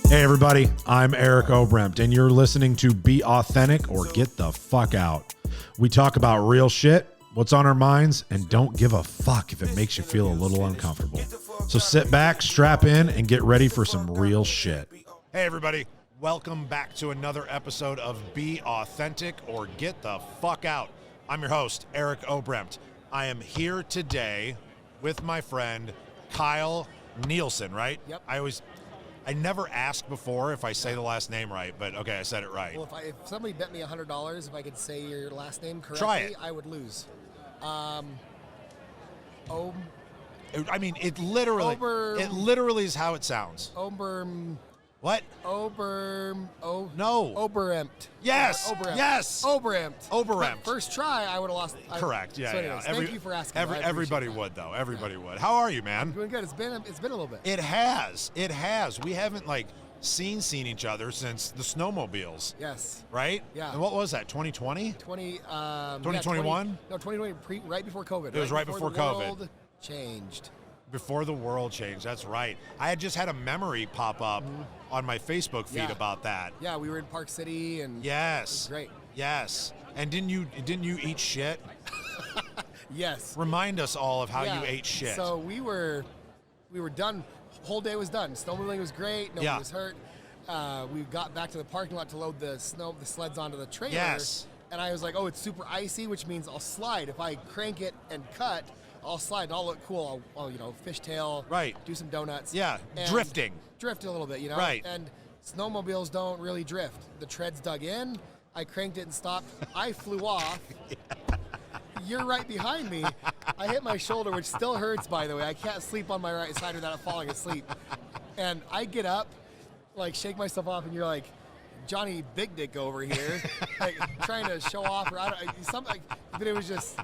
Hey everybody, I'm Eric Oberembt, and you're listening to Be Authentic or Get the Fuck Out. We talk about real shit, what's on our minds, and don't give a fuck if it makes you feel a little uncomfortable. So sit back, strap in, and get ready for some real shit. Hey everybody, welcome back to another episode of Be Authentic or Get the Fuck Out. I'm your host, Eric Oberembt. I am here today with my friend Kyle Nielsen, right? Yep. I never asked before if I say the last name right, but okay, I said it right. Well, if somebody bet me $100 if I could say your last name correctly, Try it. I would lose. It literally is how it sounds. Oberembt. What? No. Oberembt. Yes. Oberembt. Yes. Oberembt. Oberempt. First try, I would have lost. Correct. Yeah. So anyways, thank you for asking. Everybody would though. Everybody would. How are you, man? I'm doing good. It's been a little bit. It has. We haven't seen each other since the snowmobiles. Yes. Right? Yeah. And what was that? 2020? 2021? No, 2020. Right before COVID. It was right before the COVID. World changed. Before the world changed. That's right. I had just had a memory pop up on my Facebook feed about that. Yeah, we were in Park City and yes, it was great. Yes. And didn't you eat shit? Yes. Remind us all of how you ate shit. So we were done. Whole day was done. Snowmobiling was great. Nobody was hurt. We got back to the parking lot to load the sleds onto the trailer. Yes. And I was like, oh, it's super icy, which means I'll slide. If I crank it and cut, I'll slide and I'll look cool. I'll fishtail. Right. Do some donuts. Yeah. And drifting. Drift a little bit, Right. And snowmobiles don't really drift. The treads dug in. I cranked it and stopped. I flew off. You're right behind me. I hit my shoulder, which still hurts, by the way. I can't sleep on my right side without falling asleep. And I get up, shake myself off, and you're like, Johnny Big Dick over here, trying to show off, or something. But it was just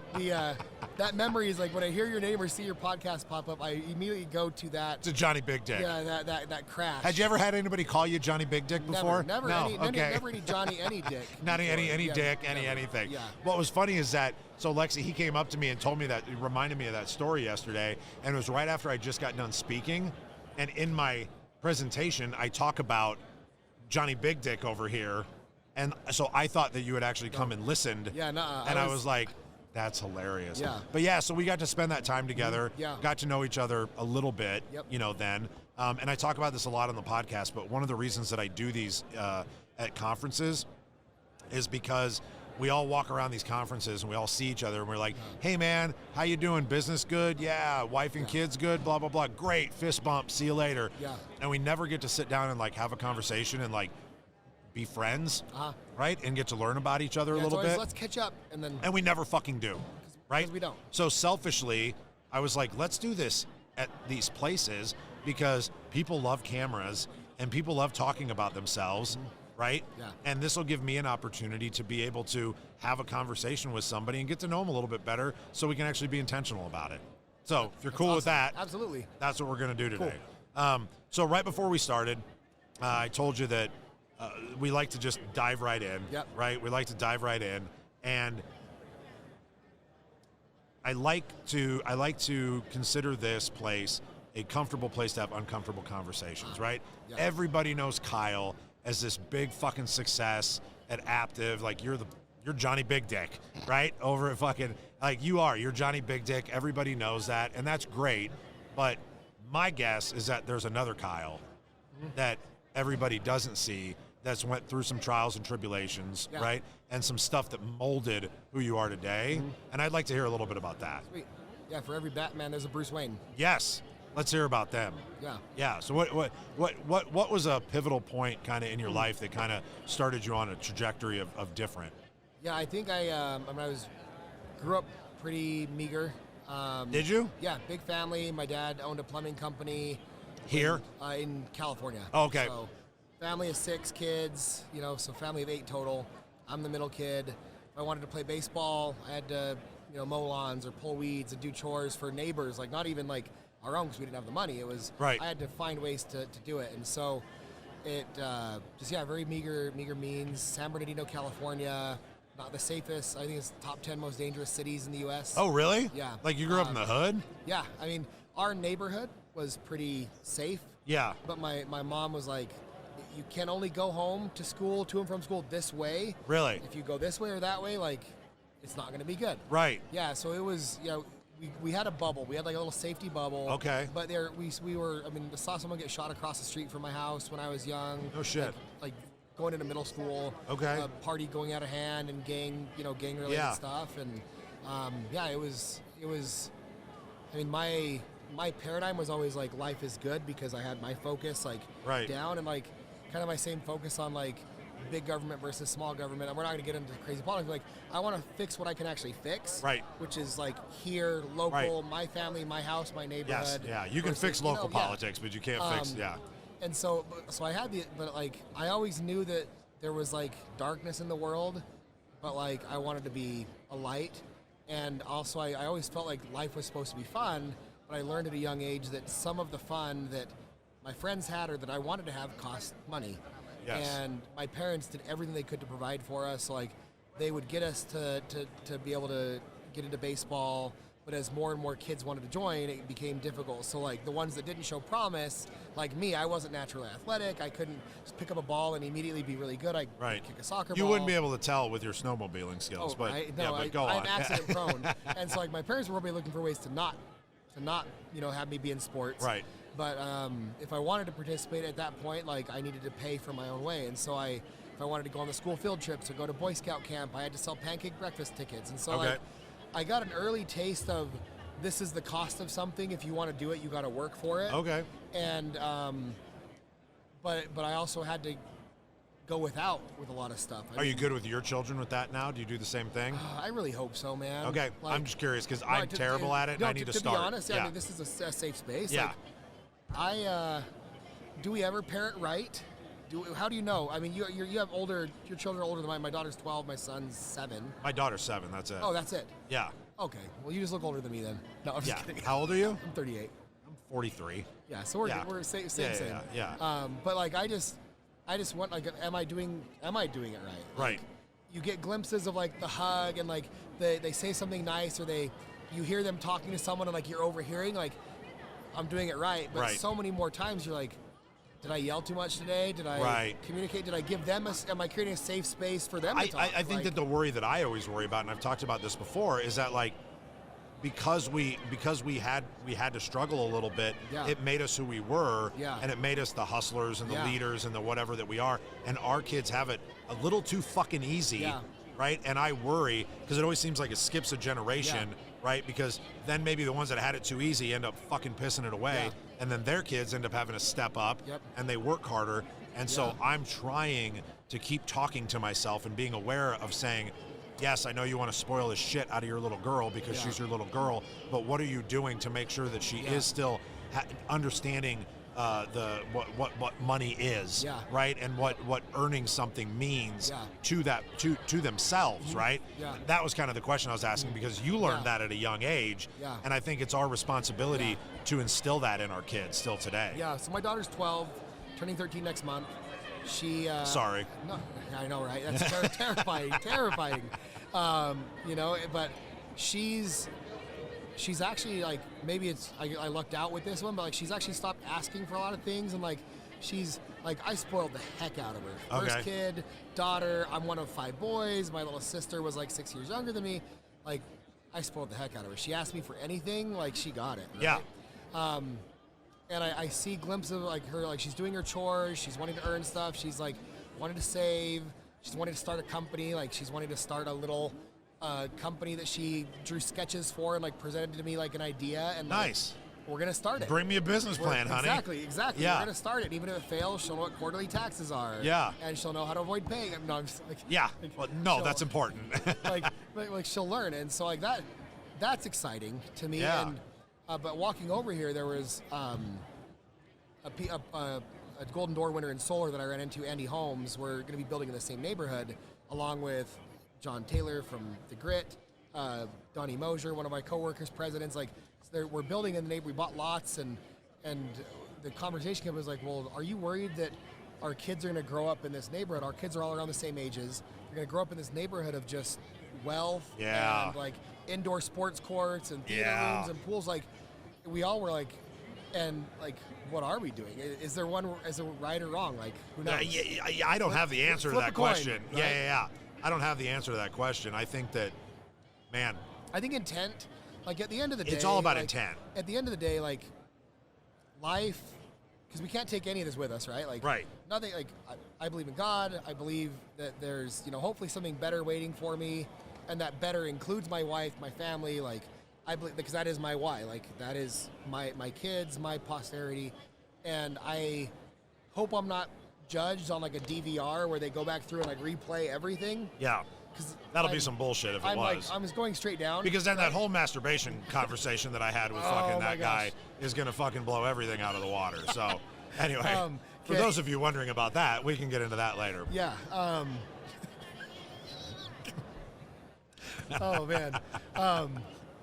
that memory is when I hear your name or see your podcast pop up, I immediately go to that. To Johnny Big Dick. Yeah, that crash. Had you ever had anybody call you Johnny Big Dick before? Never. No. Never any Johnny any dick. Not any dick, anything. Yeah. What was funny is that, so Lexi, he came up to me and told me that, he reminded me of that story yesterday, and it was right after I just got done speaking, and in my presentation, I talk about Johnny Big Dick over here, and so I thought that you had actually come and listened. Yeah, no. I was like, that's hilarious. Yeah. But yeah, so we got to spend that time together. Yeah. Got to know each other a little bit. Yep. Then. And I talk about this a lot on the podcast, but one of the reasons that I do these at conferences is because we all walk around these conferences and we all see each other and we're like, hey man, how you doing? Business good? Yeah. Wife and kids good? Blah, blah, blah. Great. Fist bump. See you later. Yeah. And we never get to sit down and have a conversation and be friends, right? And get to learn about each other a little bit. Let's catch up, and we never fucking do, right? Because we don't. So selfishly, I was like, let's do this at these places because people love cameras and people love talking about themselves, right? Yeah. And this will give me an opportunity to be able to have a conversation with somebody and get to know them a little bit better so we can actually be intentional about it. So if you're cool with that, absolutely, that's what we're going to do today. Cool. So right before we started, I told you that we like to just dive right in, right? We like to dive right in, and I like to consider this place a comfortable place to have uncomfortable conversations, right? Yeah. Everybody knows Kyle as this big fucking success at Aptive, you're Johnny Big Dick, right? Over at fucking you're Johnny Big Dick. Everybody knows that, and that's great. But my guess is that there's another Kyle that everybody doesn't see, that's went through some trials and tribulations, right? And some stuff that molded who you are today. And I'd like to hear a little bit about that. Sweet. Yeah, for every Batman, there's a Bruce Wayne. Yes. Let's hear about them. Yeah. Yeah. So what was a pivotal point kind of in your life that kind of started you on a trajectory of different? Yeah, I think I grew up pretty meager. Did you? Yeah, big family. My dad owned a plumbing company. Here? In California. Oh, okay. So family of 6 kids, so family of 8 total. I'm the middle kid. If I wanted to play baseball, I had to, mow lawns or pull weeds and do chores for neighbors, not even our own because we didn't have the money. It was, right. I had to find ways to do it. And so it very meager means. San Bernardino, California, not the safest. I think it's top 10 most dangerous cities in the U.S. Oh, really? Yeah. You grew up in the hood? Yeah. I mean, our neighborhood was pretty safe. Yeah. But my mom was like, you can only go home to school, to and from school this way. Really? If you go this way or that way, like, it's not going to be good. Right. Yeah, so it was, we had a bubble. We had like a little safety bubble. Okay. But we were, I saw someone get shot across the street from my house when I was young. No shit. Like going into middle school. Okay. A party going out of hand and gang related stuff. And it was, my paradigm was always like life is good because I had my focus like down and like kind of my same focus on like big government versus small government. And we're not going to get into crazy politics. But, like, I want to fix what I can actually fix. Right. Which is like here, local, my family, my house, my neighborhood. Yes. Yeah. You can fix local politics, but you can't fix. Yeah. And so I had but like I always knew that there was like darkness in the world, but like I wanted to be a light. And also I always felt like life was supposed to be fun, but I learned at a young age that some of the fun that my friends had or that I wanted to have cost money. Yes. And my parents did everything they could to provide for us. Like they would get us to be able to get into baseball, but as more and more kids wanted to join, it became difficult. So like the ones that didn't show promise, like me, I wasn't naturally athletic. I couldn't just pick up a ball and immediately be really good. I kick a soccer ball. You wouldn't be able to tell with your snowmobiling skills, but go on. I'm accident prone. And so like my parents were probably looking for ways to not have me be in sports. Right. But if I wanted to participate at that point, like I needed to pay for my own way. And so if I wanted to go on the school field trips or go to Boy Scout camp, I had to sell pancake breakfast tickets. And so like I got an early taste of this is the cost of something. If you want to do it, you got to work for it. Okay. And but I also had to go with a lot of stuff. Are you good with your children with that now? Do you do the same thing? I really hope so, man. Okay. Like, I'm just curious because I'm terrible at it and I need to start. To be honest, I mean, this is a safe space. Yeah. Like, do we ever parent right? How do you know? I mean, you have your children are older than mine. My daughter's 12, my son's 7. My daughter's 7, that's it. Oh, that's it? Yeah. Okay. Well, you just look older than me then. No, I'm just kidding. How old are you? I'm 38. I'm 43. Yeah, so we're same. Yeah. But like I just want like, am I doing it right? Like, right. You get glimpses of like the hug and like they say something nice or you hear them talking to someone and like you're overhearing like I'm doing it right. But so many more times you're like, did I yell too much today? Did I communicate? Did I give them am I creating a safe space for them to talk? I think that the worry that I always worry about, and I've talked about this before, is that like because we had to struggle a little bit, it made us who we were, and it made us the hustlers and the leaders and the whatever that we are, and our kids have it a little too fucking easy, right? And I worry because it always seems like it skips a generation, right? Because then maybe the ones that had it too easy end up fucking pissing it away, and then their kids end up having to step up, and they work harder, and so I'm trying to keep talking to myself and being aware of saying, yes, I know you want to spoil the shit out of your little girl because she's your little girl, but what are you doing to make sure that she is still understanding what money is, right? And what earning something means to themselves, right? That was kind of the question I was asking because you learned that at a young age, and I think it's our responsibility to instill that in our kids still today. Yeah, so my daughter's 12, turning 13 next month. She sorry. No, I know, right? That's terrifying. But she's actually like, maybe it's I lucked out with this one, but like she's actually stopped asking for a lot of things, and like she's like, I spoiled the heck out of her. First kid, daughter. I'm one of 5 boys. My little sister was like 6 years younger than me. Like I spoiled the heck out of her. She asked me for anything, like she got it. Right? Yeah. And I see glimpses of like her, like she's doing her chores, she's wanting to earn stuff, she's like wanting to save, she's wanting to start a company, like she's wanting to start a little company that she drew sketches for and like presented to me like an idea. And nice. Like, we're gonna start it. Bring me a business plan, honey. Exactly. Yeah. We're gonna start it. Even if it fails, she'll know what quarterly taxes are. Yeah. And she'll know how to avoid paying. No, I'm just like. Yeah. Well, no, that's important. like she'll learn, and so like that's exciting to me. Yeah. And, but walking over here, there was a Golden Door winner in solar that I ran into, Andy Holmes. We're going to be building in the same neighborhood, along with John Taylor from The Grit, Donnie Mosier, one of my coworkers, presidents. Like, so we're building in the neighborhood. We bought lots, and the conversation was like, well, are you worried that our kids are going to grow up in this neighborhood? Our kids are all around the same ages. They're going to grow up in this neighborhood of just wealth and like indoor sports courts and theater rooms and pools. Like, we all were like, And like, what are we doing? Is there right or wrong? Like, who knows? I don't have the answer to that question. Right? Yeah. I don't have the answer to that question. I think that, man. I think intent, like at the end of the day. It's all about like, intent. At the end of the day, like, life, because we can't take any of this with us, right? Like, right. Nothing, like, I believe in God. I believe that there's, hopefully something better waiting for me. And that better includes my wife, my family, like, I believe, because that is my why. Like, that is my kids, my posterity. And I hope I'm not judged on like a DVR where they go back through and like replay everything. Yeah. Because that'll be some bullshit if it was. I'm just going straight down. Because then that whole masturbation conversation that I had with fucking that guy is going to fucking blow everything out of the water. So, anyway, for those of you wondering about that, we can get into that later. Yeah. Oh, man.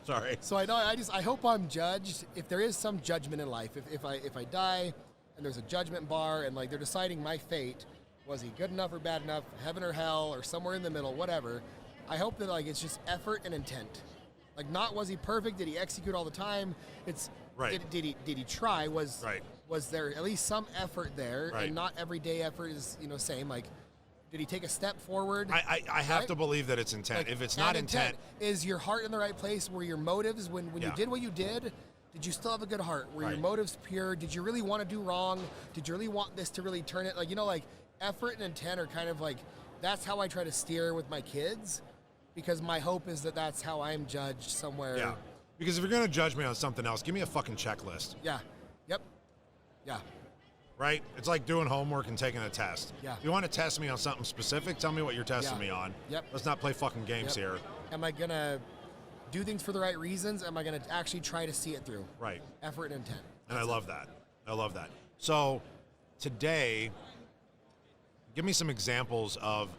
Sorry. So I hope I'm judged. If there is some judgment in life, if I die and there's a judgment bar and like they're deciding my fate, was he good enough or bad enough, heaven or hell or somewhere in the middle, whatever. I hope that like it's just effort and intent. Like, not was he perfect? Did he execute all the time? It's right. Did he try? Was there at least some effort there? Right. And not everyday effort is same. Like, did he take a step forward? I have to believe that it's intent. Like, if it's not intent, is your heart in the right place? Were your motives when you did what you did? Did you still have a good heart? Were your motives pure? Did you really want to do wrong? Did you really want this to really turn it? Like, like effort and intent are kind of like, that's how I try to steer with my kids, because my hope is that that's how I'm judged somewhere. Yeah. Because if you're going to judge me on something else, give me a fucking checklist. Yeah. Yep. Yeah. Right? It's like doing homework and taking a test. Yeah. If you want to test me on something specific, tell me what you're testing me on. Yep. Let's not play fucking games here. Am I going to do things for the right reasons? Am I going to actually try to see it through? Right. Effort and intent. And I love that. I love that. So today, give me some examples of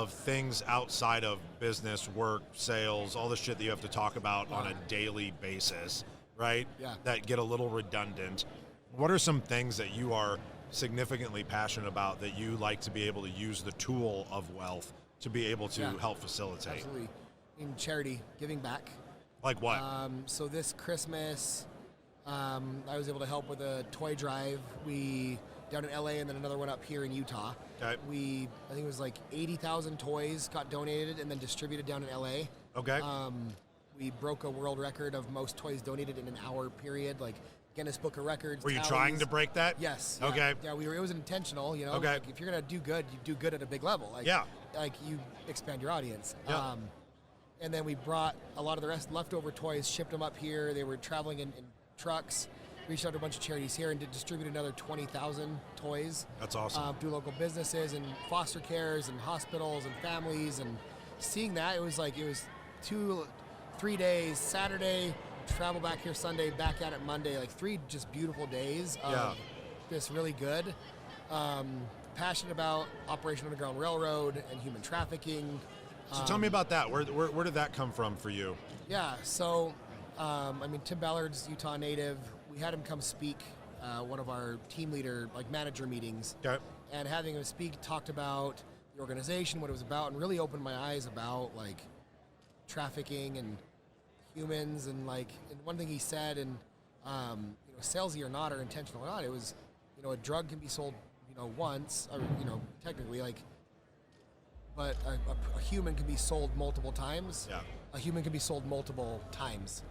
things outside of business, work, sales, all the shit that you have to talk about on a daily basis, right? Yeah. That get a little redundant. What are some things that you are significantly passionate about that you like to be able to use the tool of wealth to be able to help facilitate? Absolutely. In charity, giving back. Like what? So this Christmas, I was able to help with a toy drive. Down in LA and then another one up here in Utah. Okay. I think it was like 80,000 toys got donated and then distributed down in LA. Okay. We broke a world record of most toys donated in an hour period, like Guinness Book of Records. Were you trying to break that? Yes. Yeah. Okay. Yeah, it was intentional, Okay. Like, if you're going to do good, you do good at a big level. Like, like you expand your audience. Yeah. And then we brought a lot of the leftover toys, shipped them up here. They were traveling in trucks. Reached out to a bunch of charities here and distributed another 20,000 toys. That's awesome. Through local businesses and foster cares and hospitals and families. And seeing that, it was 3 days. Saturday, travel back here Sunday, back at it Monday. Like 3 just beautiful days of this really good. Passionate about Operation Underground Railroad and human trafficking. So tell me about that. Where did that come from for you? Yeah, so Tim Ballard's Utah native. We had him come speak one of our team leader, manager meetings. Okay. And having him speak, talked about the organization, what it was about, and really opened my eyes about trafficking and humans and and one thing he said, and salesy or not or intentional or not, it was a drug can be sold once or technically but a human can be sold multiple times. Yeah. A human can be sold multiple times.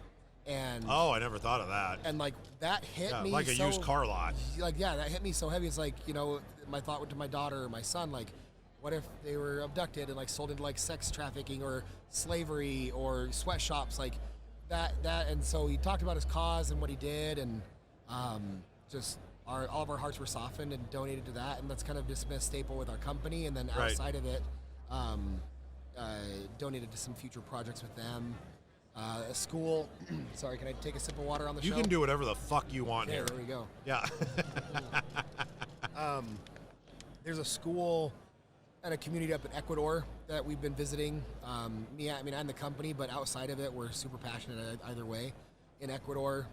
And I never thought of that. And that hit me like a used car lot. That hit me so heavy. It's my thought went to my daughter or my son, what if they were abducted and sold into sex trafficking or slavery or sweatshops that and so he talked about his cause and what he did, and all of our hearts were softened and donated to that, and that's kind of just been a staple with our company. And then outside of it, donated to some future projects with them. A school. Sorry, can I take a sip of water on the show? You can do whatever the fuck you want here. There we go. Yeah. There's a school and a community up in Ecuador that we've been visiting. I'm the company, but outside of it, we're super passionate either way. In Ecuador,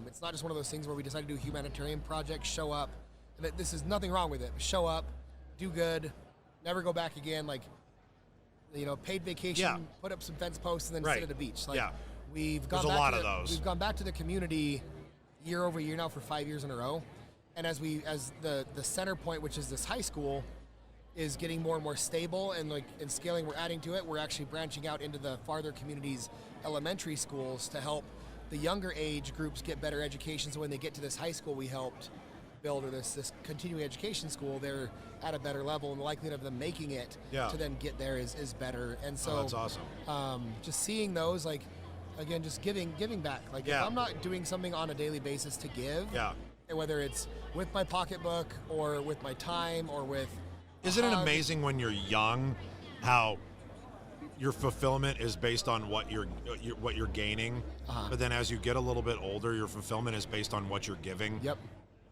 it's not just one of those things where we decide to do a humanitarian project, show up, and this is nothing wrong with it. Show up, do good, never go back again. Paid vacation, put up some fence posts, and then sit at a beach. We've gone There's a lot of those. We've gone back to the community, year over year now for 5 years in a row. And as the center point, which is this high school, is getting more and more stable and like in scaling, we're adding to it. We're actually branching out into the farther communities, elementary schools, to help the younger age groups get better education. So when they get to this high school we helped build, or this continuing education school, they're at a better level, and the likelihood of them making it to then get there is better. And so that's awesome. Just seeing those, like, again, just giving back. Like if I'm not doing something on a daily basis to give, whether it's with my pocketbook or with my time or with Isn't it amazing when you're young how your fulfillment is based on what you're gaining, but then as you get a little bit older, your fulfillment is based on what you're giving? Yep.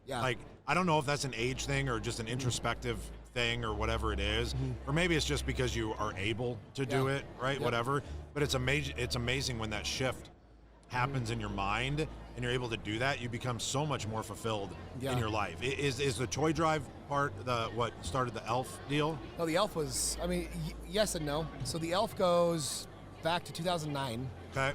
Yeah. Like, I don't know if that's an age thing or just an introspective thing or whatever it is, or maybe it's just because you are able to do it, right? Yep. Whatever. But it's amazing when that shift happens in your mind and you're able to do that. You become so much more fulfilled in your life. Is the toy drive part what started the elf deal? No, the elf was, I mean, yes and no. So the elf goes back to 2009. Okay.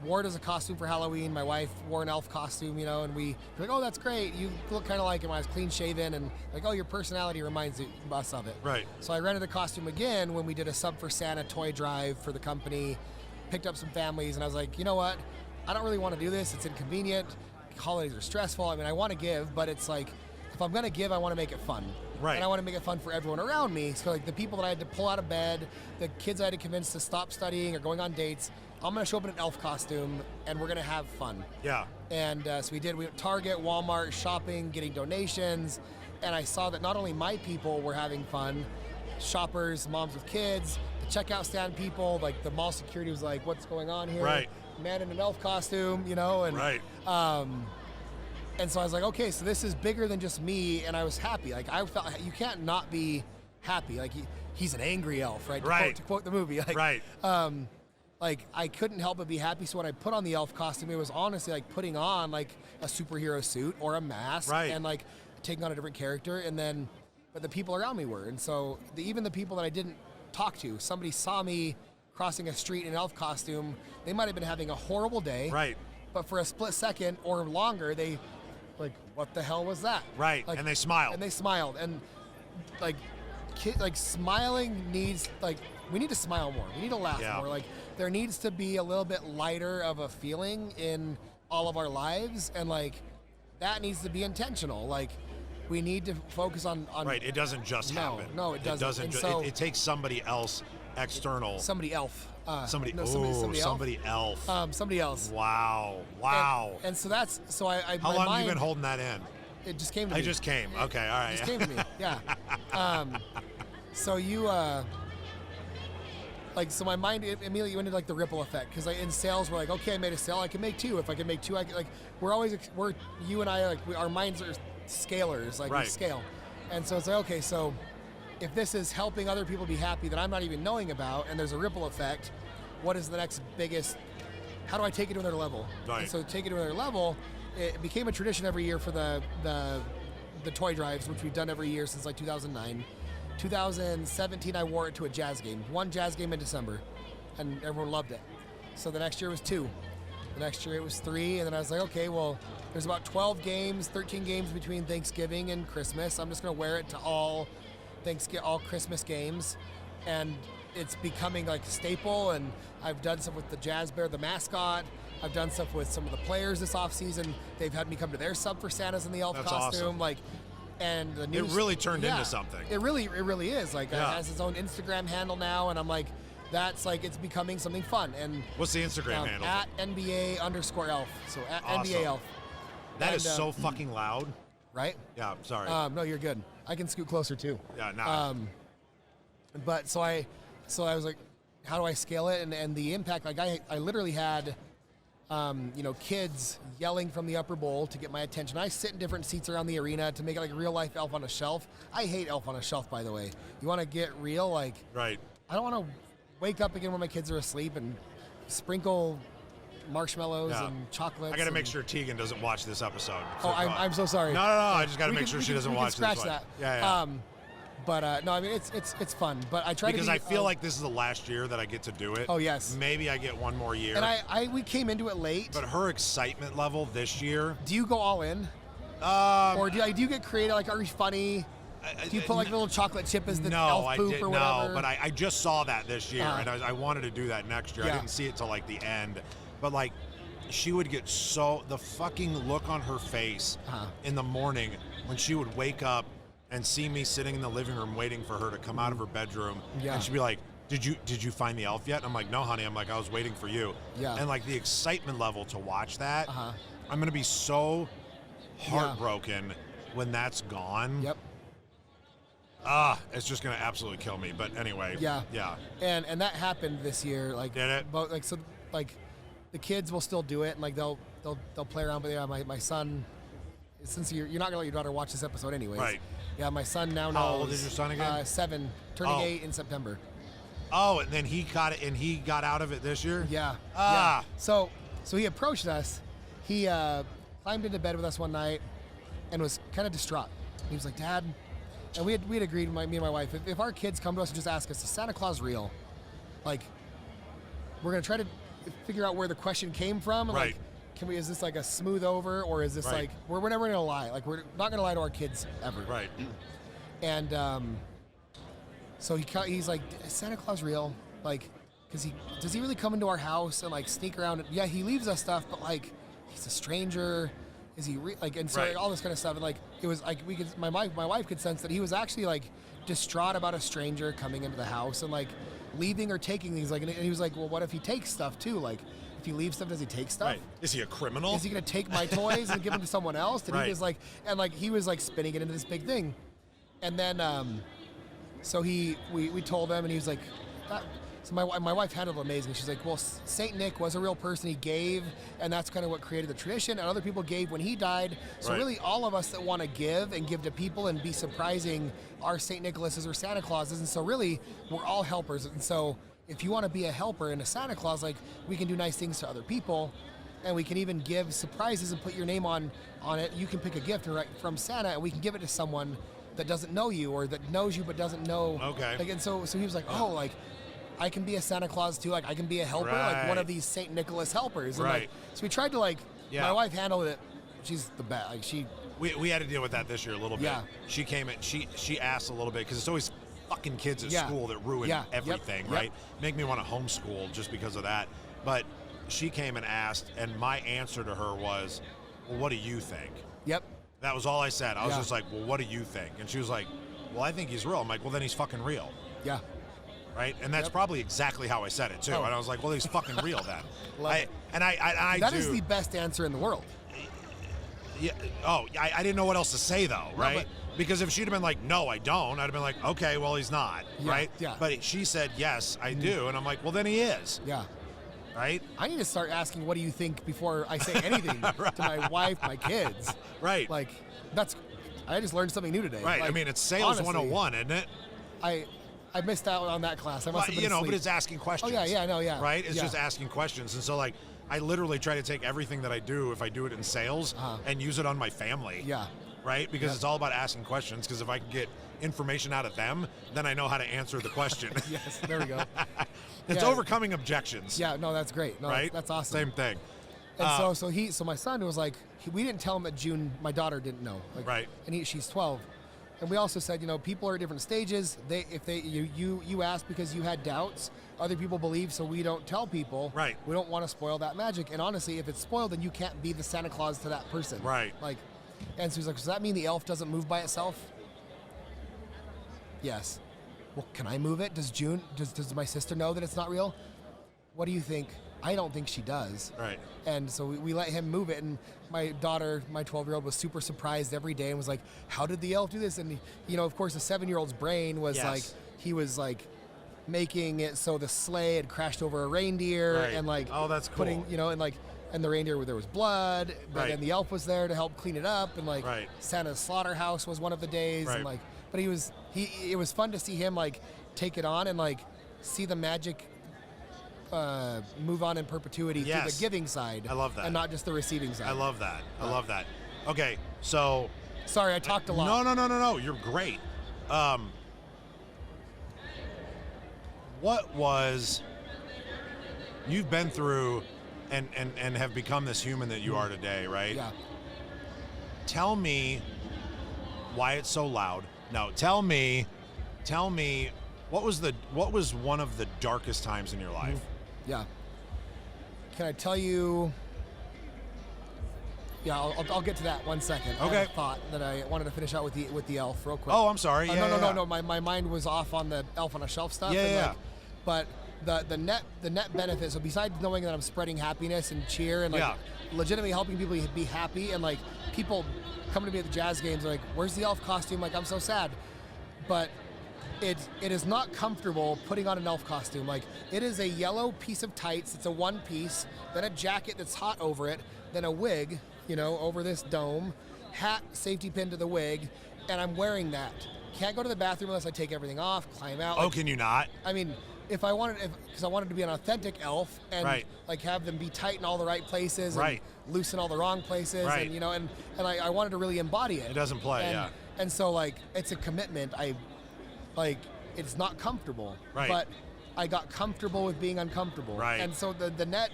Wore it as a costume for Halloween. My wife wore an elf costume, and we were like, oh, that's great. You look kind of like him. I was clean shaven, and like, oh, your personality reminds us of it. Right. So I rented the costume again when we did a Sub for Santa toy drive for the company, picked up some families, and I was like, you know what? I don't really want to do this. It's inconvenient. Holidays are stressful. I mean, I want to give, but it's like, if I'm going to give, I want to make it fun. Right. And I want to make it fun for everyone around me. So like the people that I had to pull out of bed, the kids I had to convince to stop studying or going on dates, I'm going to show up in an elf costume and we're going to have fun. Yeah. And so we went to Target, Walmart, shopping, getting donations. And I saw that not only my people were having fun, shoppers, moms with kids, the checkout stand people, like the mall security was like, what's going on here? Right. Man in an elf costume, and right. And so I was like, okay, so this is bigger than just me, and I was happy. Like I felt you can't not be happy. Like he's an angry elf, right? To quote the movie, like, right. Like I couldn't help but be happy. So when I put on the elf costume, it was honestly like putting on like a superhero suit or a mask, right. and like taking on a different character. And then, but the people around me were, and so even the people that I didn't talk to, somebody saw me crossing a street in an elf costume, they might have been having a horrible day. Right. But for a split second or longer, they like, what the hell was that? Right. Like, and they smiled. And like, smiling needs, like, we need to smile more. We need to laugh more. Like, there needs to be a little bit lighter of a feeling in all of our lives, and like, that needs to be intentional. Like, we need to focus on right. It doesn't just happen. No, it doesn't. It takes somebody else. External. Somebody elf. Somebody else. Somebody else. Wow. And so that's, so I How long have you been holding that in? It just came to me. It just came. Okay, all right. It just came to me, yeah. So you, like, so my mind immediately went into like the ripple effect, because like in sales, we're like, okay, I made a sale, I can make two. If I can make two, I can, like, you and I, like, our minds are scalers, like, right. We scale. And so it's like, okay, so if this is helping other people be happy that I'm not even knowing about, and there's a ripple effect, what is the next biggest, how do I take it to another level? Right. And so to take it to another level, it became a tradition every year for the toy drives, which we've done every year since like 2009. 2017, I wore it to a jazz game. One jazz game in December, and everyone loved it. So the next year it was 2. The next year it was 3, and then I was like, okay, well, there's about 12 games, 13 games between Thanksgiving and Christmas. I'm just gonna wear it to all Christmas games, and it's becoming like a staple. And I've done stuff with the Jazz Bear, the mascot. I've done stuff with some of the players this off season. They've had me come to their Sub for Santas in the elf costume. Awesome. Like, and the news, it really turned into something. It really is. Like, it has its own Instagram handle now, and I'm like, that's like, it's becoming something fun. And what's the Instagram handle? At NBA_elf. So at awesome. NBA elf. That is so fucking loud. Right? Yeah, sorry. No, you're good. I can scoot closer too. Yeah, no. But so I was like, how do I scale it? And the impact, like I literally had, kids yelling from the upper bowl to get my attention. I sit in different seats around the arena to make it like real life Elf on a Shelf. I hate Elf on a Shelf, by the way. You want to get real, like, right. I don't want to wake up again when my kids are asleep and sprinkle marshmallows and chocolates. I got to make sure Tegan doesn't watch this episode. So I'm so sorry. No. I just got to make sure she doesn't watch this one. Scratch that. Yeah. But no, I mean it's fun. But I try because to I feel like this is the last year that I get to do it. Oh yes. Maybe I get one more year. And we came into it late. But her excitement level this year. Do you go all in? Or do you get creative? Like, are you funny? Do you put like a little chocolate chip as the elf poop or whatever? No, but I just saw that this year, and I wanted to do that next year. Yeah. I didn't see it till like the end, but like she would get the fucking look on her face in the morning when she would wake up and see me sitting in the living room waiting for her to come out of her bedroom, and she'd be like, Did you find the elf yet? And I'm like, no, honey. I'm like, I was waiting for you. Yeah. And like the excitement level to watch that, I'm gonna be so heartbroken when that's gone. Yep. It's just gonna absolutely kill me. But anyway. Yeah. Yeah. And that happened this year. Like, did it? But like, so like, the kids will still do it, and like they'll play around. But yeah, my son, since you're not gonna let your daughter watch this episode anyways. Right. Yeah, my son now knows. How old is your son again? 7, turning 8 in September. Oh, and then he got it, and he got out of it this year? Yeah. Yeah. So he approached us. He climbed into bed with us one night and was kind of distraught. He was like, Dad, and we had agreed, me and my wife, if our kids come to us and just ask us, is Santa Claus real? Like, we're going to try to figure out where the question came from. And right. Like, is this like a smooth over, or is this like, we're never going to lie. Like, we're not going to lie to our kids ever. Right. And so he's like, is Santa Claus real? Like, does he really come into our house and like sneak around? Yeah, he leaves us stuff, but like, he's a stranger. Is he like? And so all this kind of stuff, and like, it was like my wife could sense that he was actually like distraught about a stranger coming into the house and like leaving or taking things. Like, and he was like, well, what if he takes stuff too? Like, if he leaves stuff, does he take stuff? Right. Is he a criminal? Is he gonna take my toys and give them to someone else? Did he just like, and like he was like spinning it into this big thing, and then so we told him, and he was like, so my wife handled it amazing. She's like, well, Saint Nick was a real person. He gave, and that's kind of what created the tradition. And other people gave when he died. So really, all of us that want to give to people and be surprising are Saint Nicholases or Santa Clauses. And so really, we're all helpers. And so if you want to be a helper and a Santa Claus, like, we can do nice things to other people, and we can even give surprises and put your name on it. You can pick a gift from Santa, and we can give it to someone that doesn't know you or that knows you but doesn't know. Okay. Like, and so he was like, oh, like, I can be a Santa Claus too. Like, I can be a helper, like one of these Saint Nicholas helpers. And like, so we tried to like. My wife handled it. She's the best. Like We had to deal with that this year a little bit. Yeah. She came in. She asked a little bit because it's always fucking kids at school that ruin everything, right? Make me want to homeschool just because of that. But she came and asked, and my answer to her was, "Well, what do you think?" Yep. That was all I said. I was just like, "Well, what do you think?" And she was like, "Well, I think he's real." I'm like, "Well, then he's fucking real." Yeah. Right, and that's probably exactly how I said it too. And I was like, "Well, he's fucking real then." That is the best answer in the world. Yeah. Oh, I didn't know what else to say though, right? Because if she'd have been like, "No, I don't," I'd have been like, "Okay, well, he's not," right? Yeah. But she said, "Yes, I do," and I'm like, "Well, then he is." Yeah. Right. I need to start asking, "What do you think?" before I say anything to my wife, my kids. Right. Like, I just learned something new today. Right. Like, I mean, it's sales 101, isn't it? I missed out on that class. I must have been asleep. But it's asking questions. Oh, yeah, I know, yeah. Right? It's just asking questions. And so, like, I literally try to take everything that I do, if I do it in sales, and use it on my family. Yeah. Right? Because it's all about asking questions, because if I can get information out of them, then I know how to answer the question. Yes, there we go. It's overcoming objections. Yeah, no, that's great. No, right? That's awesome. Same thing. And so my son was like, we didn't tell him that June, my daughter didn't know. Like, right. And she's 12. And we also said, people are at different stages. You asked because you had doubts. Other people believe, so we don't tell people. Right. We don't want to spoil that magic. And honestly, if it's spoiled, then you can't be the Santa Claus to that person. Right. Like, and so he's like, does that mean the elf doesn't move by itself? Yes. Well, can I move it? Does my sister know that it's not real? What do you think? I don't think she does. Right. And so we let him move it, and my daughter, my 12-year-old, was super surprised every day and was like, how did the elf do this? And, of course, the 7-year-old's brain was like, he was like making it so the sleigh had crashed over a reindeer and like, oh, that's cool. Putting, and the reindeer, there was blood, but then the elf was there to help clean it up, and like Santa's slaughterhouse was one of the days, and like, but it was fun to see him like take it on and like see the magic move on in perpetuity through the giving side. I love that. And not just the receiving side. I love that. I love that. Okay, so... Sorry, I talked a lot. No. You're great. what was, you've been through and have become this human that you are today, right? Yeah. Tell me why it's so loud. No, tell me what was one of the darkest times in your life? Yeah. Can I tell you? Yeah, I'll get to that 1 second. Okay. I had a thought that I wanted to finish out with the elf real quick. Oh, I'm sorry. No. My mind was off on the elf on a shelf stuff. Yeah. But the net benefit. So besides knowing that I'm spreading happiness and cheer and like legitimately helping people be happy, and like people come to me at the jazz games like, "Where's the elf costume?" Like, I'm so sad. But it is not comfortable putting on an elf costume. Like, it is a yellow piece of tights. It's a one piece, then a jacket that's hot over it, then a wig, over this dome, hat, safety pin to the wig, and I'm wearing that. Can't go to the bathroom unless I take everything off, climb out. Oh, can you not? I mean, because I wanted to be an authentic elf and like have them be tight in all the right places and loosen all the wrong places, and I wanted to really embody it. It doesn't play, And so like it's a commitment. It's not comfortable, but I got comfortable with being uncomfortable. Right. And so the net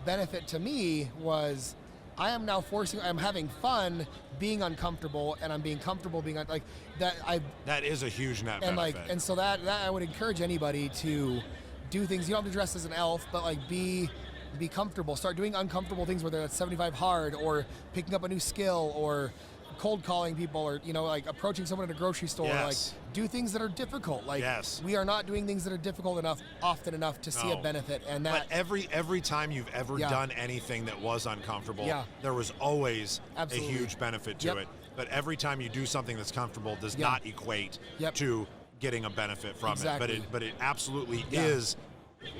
benefit to me was I'm having fun being uncomfortable, and I'm being comfortable being like that. That is a huge net benefit. And so that I would encourage anybody to do things. You don't have to dress as an elf, but like be comfortable. Start doing uncomfortable things, whether that's 75 hard or picking up a new skill or cold calling people, or like approaching someone at a grocery store. Like, do things that are difficult. Like, we are not doing things that are difficult often enough to see a benefit. And that, but every time you've ever done anything that was uncomfortable, there was always a huge benefit to it. But every time you do something that's comfortable does not equate to getting a benefit from it. But it absolutely is.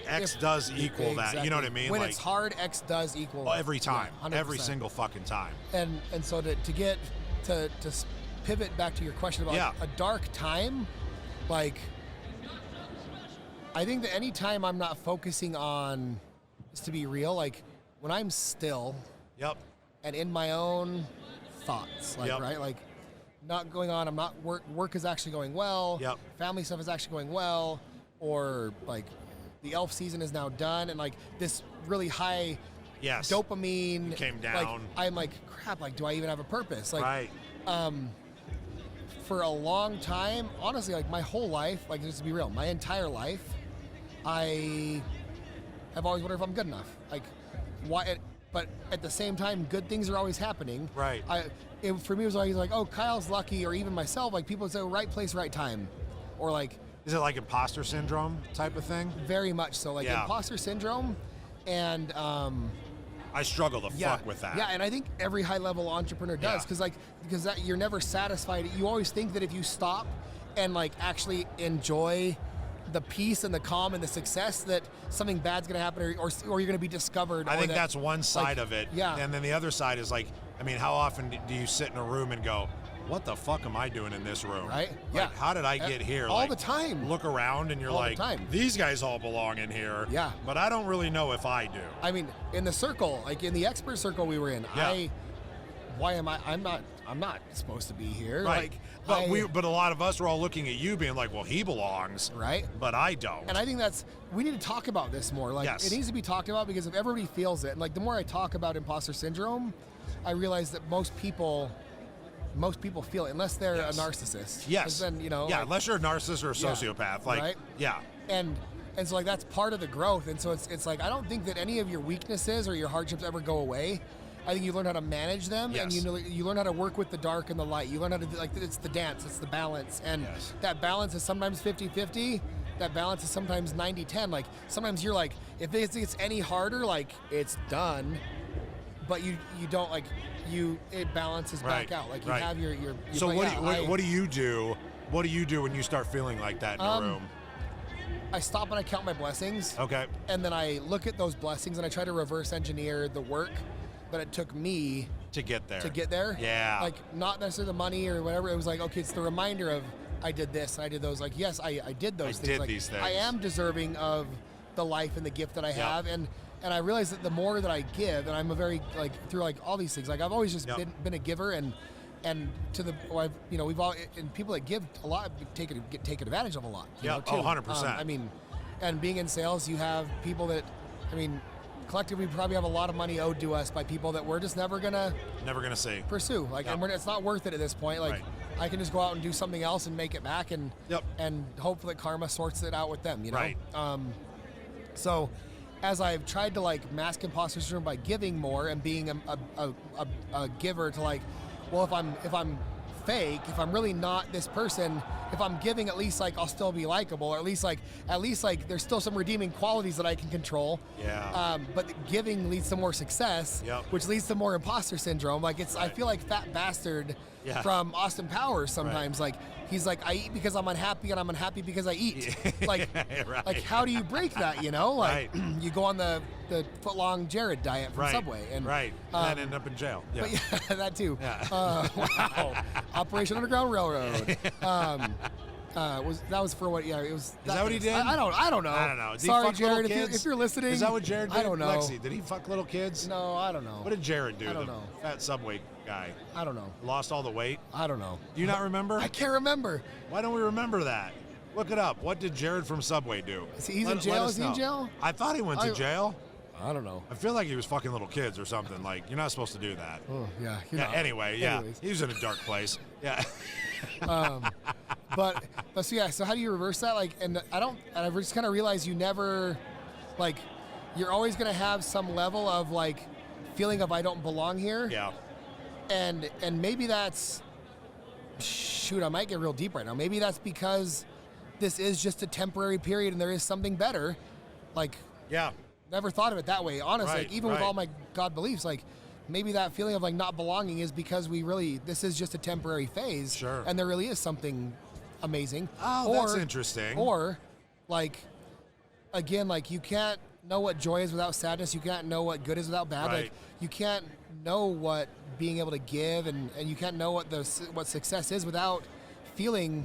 X does equal that. You know what I mean? When it's hard, X does equal every time. Every single fucking time. And so to get to pivot back to your question about a dark time, like, I think that any time I'm not focusing on, just to be real, like when I'm still and in my own thoughts, like like not going on, I'm not work is actually going well, family stuff is actually going well, or like the elf season is now done, and like this really high dopamine came down. Like, I'm like, crap, like, do I even have a purpose? Like, for a long time, honestly, like my whole life, like, just to be real, my entire life, I have always wondered if I'm good enough. Like, why? But at the same time, good things are always happening. Right. For me, it was always like, oh, Kyle's lucky, or even myself, like people would say, right place, right time, or like. Is it like imposter syndrome type of thing? Very much so, like imposter syndrome, and I struggle the fuck with that. Yeah, and I think every high-level entrepreneur does, because you're never satisfied. You always think that if you stop and like actually enjoy the peace and the calm and the success, that something bad's going to happen, or you're going to be discovered. I think that's one side of it. Yeah. And then the other side is like, I mean, how often do you sit in a room and go, what the fuck am I doing in this room? Right? Like, how did I get here? All like, the time. Look around and you're all like, these guys all belong in here. Yeah. But I don't really know if I do. I mean, in the circle, like in the expert circle we were in, why am I? I'm not supposed to be here. Right. Like, but a lot of us were all looking at you being like, well, he belongs. Right. But I don't. And I think we need to talk about this more. Like, it needs to be talked about, because if everybody feels it, and like the more I talk about imposter syndrome, I realize that most people feel it, unless they're a narcissist. Yes. Then, unless you're a narcissist or a sociopath. Like, And so like that's part of the growth. And so it's like, I don't think that any of your weaknesses or your hardships ever go away. I think you learn how to manage them, and you learn how to work with the dark and the light. You learn how to do, like, it's the dance, it's the balance. And that balance is sometimes 50-50. That balance is sometimes 90-10. Like, sometimes you're like, if it gets any harder, like, it's done. But you don't, like, it balances back out. Like, you have your so what do you do? What do you do when you start feeling like that in a room? I stop and I count my blessings. Okay. And then I look at those blessings and I try to reverse engineer the work that it took me to get there. Yeah. Like, not necessarily the money or whatever. It was like, okay, it's the reminder of, I did this and I did those. Like, yes, I did those things. Like, these things. I am deserving of the life and the gift that I have. And I realize that the more that I give, and I'm a very, like, through like all these things, like I've always just been a giver, and to the, we've all, and people that give a lot get taken advantage of a lot. Yeah, 100%. I mean, And being in sales, you have people that, I mean, collectively we probably have a lot of money owed to us by people that we're just never gonna see. pursue. Like, Yep. and it's not worth it at this point. Like, Right. I can just go out and do something else and make it back, and Yep. and hope that karma sorts it out with them. You know. Right. So, as I've tried to like mask imposter syndrome by giving more and being a giver to like, well, if I'm fake, if I'm really not this person, if I'm giving, at least like I'll still be likable, or at least like there's still some redeeming qualities that I can control. Yeah. But giving leads to more success, Yep. which leads to more imposter syndrome. Like I feel like Fat Bastard Yeah. from Austin Powers sometimes. Like he's like, I eat because I'm unhappy, and I'm unhappy because I eat. Like, Right. like how do you break that? You know, like Right. you go on the foot-long Jared diet from Right. Subway, and and end up in jail. Yeah. but yeah, that too. Yeah. Wow. Operation Underground Railroad. That was for what? Yeah, it was. Is that what he did? I don't know. I don't know. Did he Sorry, fuck little Jared, kids? if you're listening. Is that what Jared did? I don't know. Lexi, did he fuck little kids? No, I don't know. What did Jared do? I don't the know. Fat Subway guy. I don't know. Lost all the weight? I don't know. Do you not remember? I can't remember. Why don't we remember that? Look it up. What did Jared from Subway do? He's in jail? Is he in jail? I thought he went to jail. I don't know. I feel like he was fucking little kids or something. Like, you're not supposed to do that. Oh yeah. Yeah, anyway, yeah. Anyways. He was in a dark place. Yeah. But so yeah. So how do you reverse that? Like, and I've just kind of realized you never, like, you're always gonna have some level of like feeling of I don't belong here. Yeah. And maybe that's, shoot, I might get real deep right now. Maybe that's because this is just a temporary period and there is something better. Like, Yeah. never thought of it that way. Honestly, Right, like, even with right. all my God beliefs, like maybe that feeling of like not belonging is because this is just a temporary phase. Sure. And there really is something amazing. Oh, that's interesting. Or like, again, like you can't know what joy is without sadness. You can't know what good is without bad. Right. Like you can't know what being able to give and you can't know what success is without feeling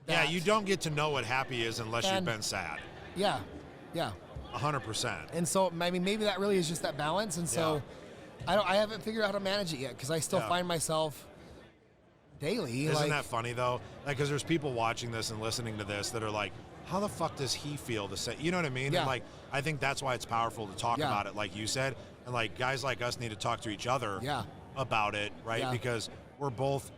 Yeah, that. you don't get to know what happy is unless you've And- been sad. Yeah. Yeah. 100%. And so, I mean, maybe that really is just that balance. And so, I haven't figured out how to manage it yet because I still Yeah. find myself daily. Isn't like, that funny though? Like, because there's people watching this and listening to this that are like, how the fuck does he feel to say? You know what I mean? Yeah. And like, I think that's why it's powerful to talk Yeah. about it, like you said. And like, guys like us need to talk to each other Yeah. about it, right? Yeah. Because we're both,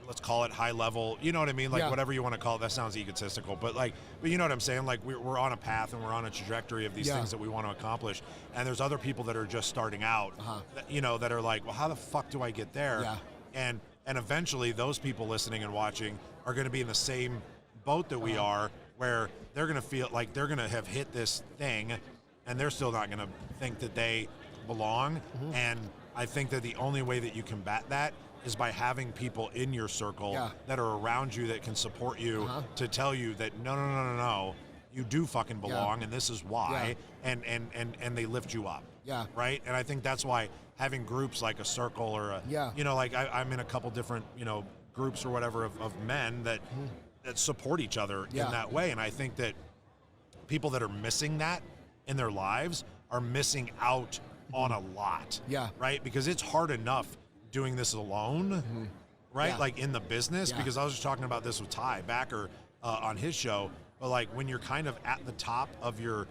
let's call it high level. You know what I mean? Like, Yeah. whatever you want to call it. That sounds egotistical, but like, but you know what I'm saying? Like, we're on a path and we're on a trajectory of these Yeah. things that we want to accomplish. And there's other people that are just starting out, that, you know, that are like, well, how the fuck do I get there? Yeah. And eventually those people listening and watching are going to be in the same boat that we are, where they're going to feel like they're going to have hit this thing and they're still not going to think that they belong. And I think that the only way that you combat that is by having people in your circle Yeah. that are around you that can support you to tell you that no, you do fucking belong and this is why, and they lift you up. Yeah. Right? And I think that's why having groups like a circle or a, Yeah. you know, like I'm in a couple different, you know, groups or whatever of men that support each other Yeah. in that way. And I think that people that are missing that in their lives are missing out on a lot. Yeah. Right? Because it's hard enough doing this alone, right? Yeah. Like in the business, Yeah. because I was just talking about this with Ty Backer on his show, but like when you're kind of at the top of your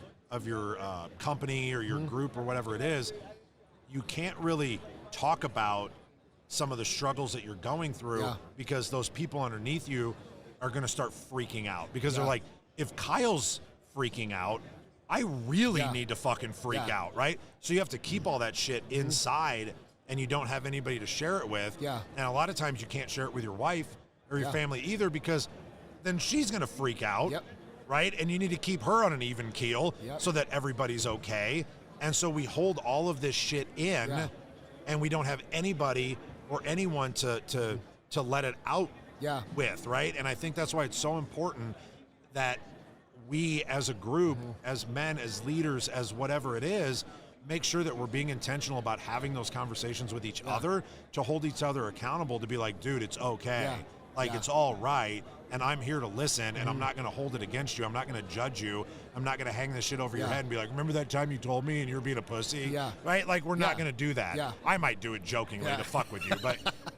company or your group or whatever it is, you can't really talk about some of the struggles that you're going through Yeah. because those people underneath you are going to start freaking out because Yeah. they're like, if Kyle's freaking out, I really Yeah. need to fucking freak Yeah. out, right? So you have to keep all that shit inside and you don't have anybody to share it with. Yeah. And a lot of times you can't share it with your wife or your Yeah. family either because then she's going to freak out, Yep. right? And you need to keep her on an even keel Yep. so that everybody's okay. And so we hold all of this shit in Yeah. and we don't have anybody or anyone to let it out Yeah. with, right? And I think that's why it's so important that we as a group, as men, as leaders, as whatever it is, make sure that we're being intentional about having those conversations with each other to hold each other accountable, to be like, dude, it's okay. Yeah. Like, Yeah. it's all right. And I'm here to listen, and I'm not going to hold it against you. I'm not going to judge you. I'm not going to hang this shit over your Yeah. head and be like, remember that time you told me and you're being a pussy? Yeah. Right? Like, we're not Yeah. going to do that. Yeah. I might do it jokingly Yeah. to fuck with you,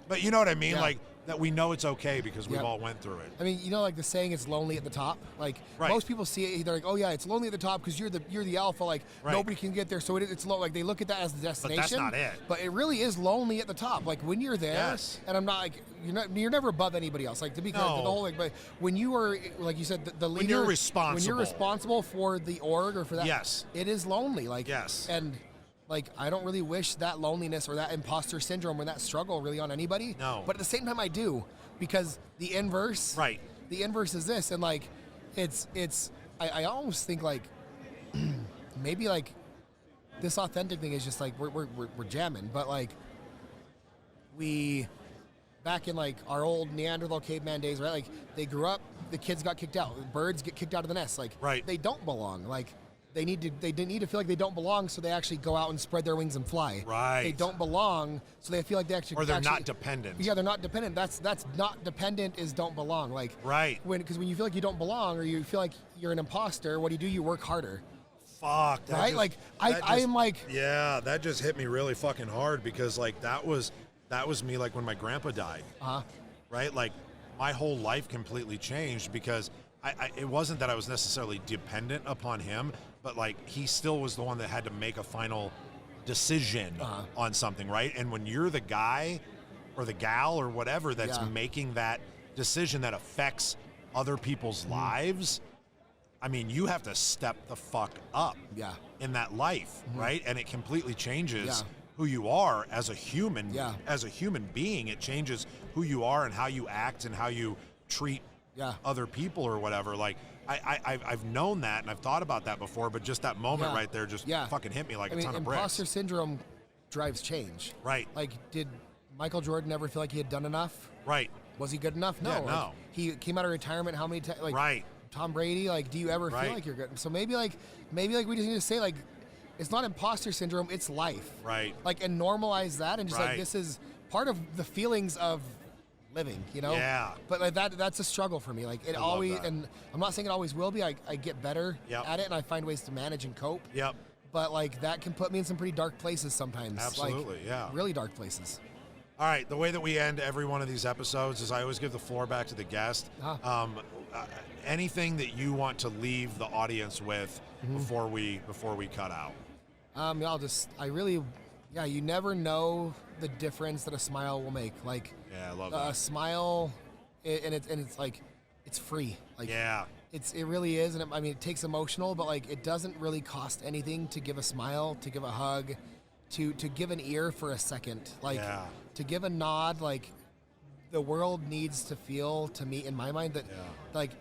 but you know what I mean? Yeah. Like, that we know it's okay because we've all went through it. I mean, you know, like the saying, "It's lonely at the top." Like most people see it, they're like, "Oh yeah, it's lonely at the top because you're the alpha." Like nobody can get there, so it's low. Like they look at that as the destination. But that's not it. But it really is lonely at the top. Like when you're there, and I'm not like you're never above anybody else. Like to be clear, the whole thing. But when you are, like you said, the leader, when you're responsible for the org or for that, it is lonely. Like and. Like, I don't really wish that loneliness or that imposter syndrome or that struggle really on anybody. No. But at the same time, I do, because the inverse. Right. The inverse is this, and like, I almost think like, maybe like, this authentic thing is just like we're jamming, but like, back in like our old Neanderthal caveman days, right? Like they grew up, the kids got kicked out, birds get kicked out of the nest, like they don't belong, like. They need to feel like they don't belong, so they actually go out and spread their wings and fly. Right. They don't belong, so they feel like they actually. Or they're not dependent. Yeah, they're not dependent. That's not dependent is don't belong. Like because when you feel like you don't belong or you feel like you're an imposter, what do? You work harder. Fuck. Right. I am like. Yeah, that just hit me really fucking hard because like that was me like when my grandpa died. Right. Like my whole life completely changed because it wasn't that I was necessarily dependent upon him. But like he still was the one that had to make a final decision on something, right? And when you're the guy or the gal or whatever that's making that decision that affects other people's lives, I mean, you have to step the fuck up in that life, right? And it completely changes who you are as a human. As a human being, it changes who you are and how you act and how you treat other people or whatever. Like I've known that and I've thought about that before, but just that moment right there just fucking hit me like a ton of bricks. Imposter syndrome drives change. Right. Like, did Michael Jordan ever feel like he had done enough? Right. Was he good enough? No. Yeah, like, no. He came out of retirement how many times? Like, Tom Brady, like, do you ever feel like you're good? So maybe we just need to say, like, it's not imposter syndrome, it's life. Right. Like, and normalize that and just like, this is part of the feelings of living, you know? Yeah. But like that's a struggle for me. Like it always, and I'm not saying it always will be. I get better at it, and I find ways to manage and cope. Yep. But like that can put me in some pretty dark places sometimes. Absolutely, like, really dark places. All right, the way that we end every one of these episodes is I always give the floor back to the guest. Anything that you want to leave the audience with before we cut out? You never know the difference that a smile will make. Like, I love that. A smile, and it's like, it's free. Like, it really is, and it takes emotional, but like, it doesn't really cost anything to give a smile, to give a hug, to give an ear for a second, like, to give a nod. Like, the world needs to feel, to me, in my mind, that like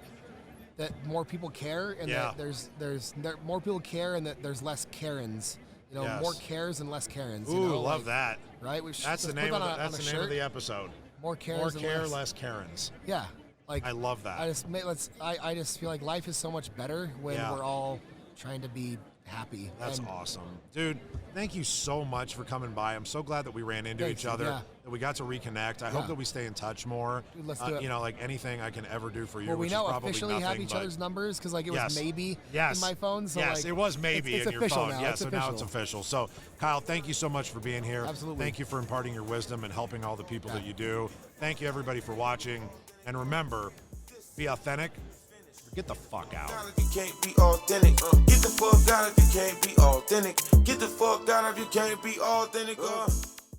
that more people care, and that there's more people care, and that there's less Karens. You know, more cares and less Karens. Ooh, love that. Right? That's the name of the episode. More cares more care, less Karens. Yeah. Like, I love that. I just feel like life is so much better when we're all trying to be happy. That's awesome. Dude, thank you so much for coming by. I'm so glad that we ran into each other, that we got to reconnect. I hope that we stay in touch more. Dude, let's do it. You know, like anything I can ever do for you, well, we which now is probably officially nothing, have each other's numbers because like it was maybe in my phone. So yes, like, it was maybe it's in your official phone. Now. Yeah, it's so official. now it's official. So, Kyle, thank you so much for being here. Absolutely. Thank you for imparting your wisdom and helping all the people that you do. Thank you, everybody, for watching. And remember, be authentic. Get the fuck out. If you can't be authentic, get the fuck out if you can't be authentic. Get the fuck out if you can't be authentic.